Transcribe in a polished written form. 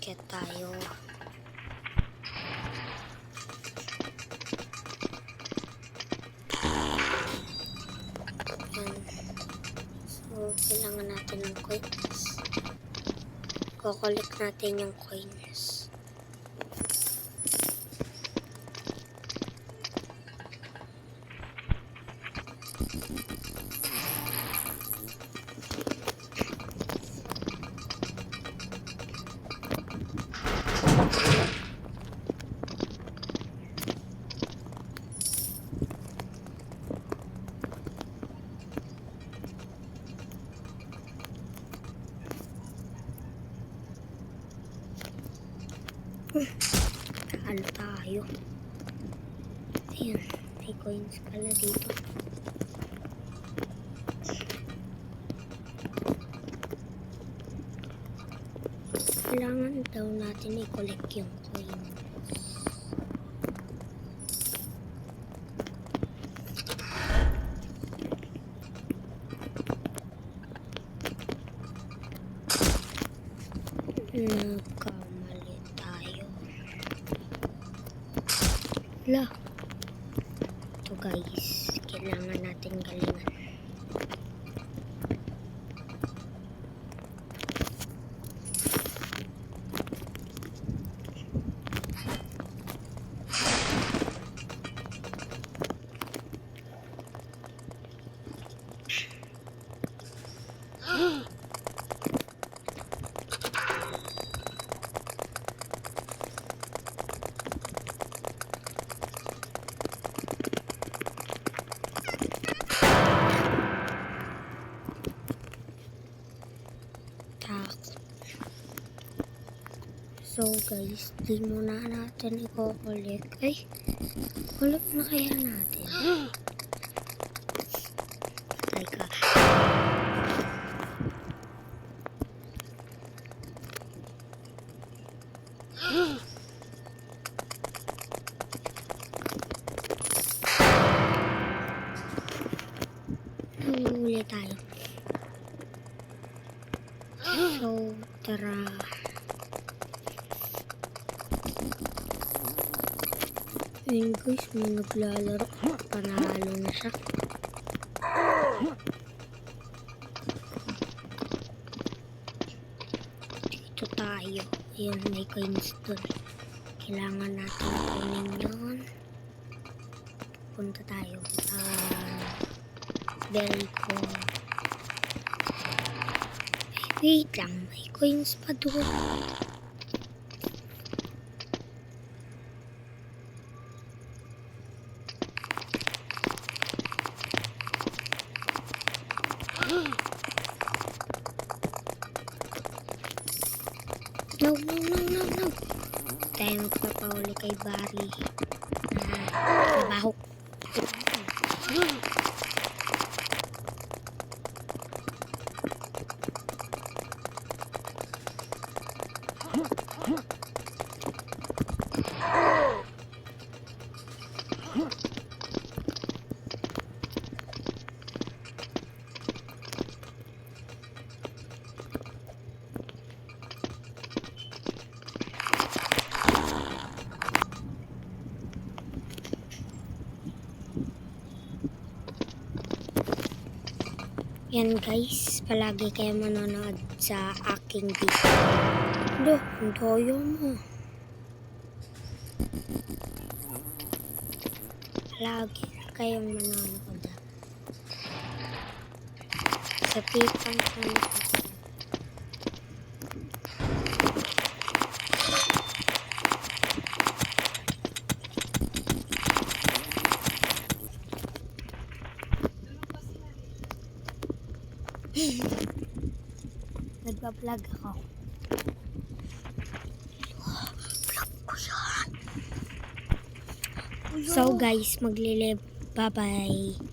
Akyat tayo. Yan. So, kailangan natin ng coins. Kukulik natin yung coins. Ano tayo? Ayan, may coins pala dito. Kailangan daw natin i-collect yung coins. Nagkamali tayo. Wala. Ito guys, kailangan natin galingan. So guys, di muna natin i-collect. Ay, collect na kaya natin. Teka. Huli tayo. So, tara. Ayun guys, may naglalaro. Panalo na siya. Dito tayo. Ayun, may coins dun. Kailangan natin kunin yun. Punta tayo. Bell ko. Wait lang, may coins pa doon. No. Tayo magpapahuli kay Barry. Trabaho. Yan guys, palagi kayo manonood sa aking video. Loh, ang doyo mo. Palagi kayong manonood. Sa pitang kanito. Nagpa-vlog ako. Vlog ko yan. So guys, maglilive. Bye-bye.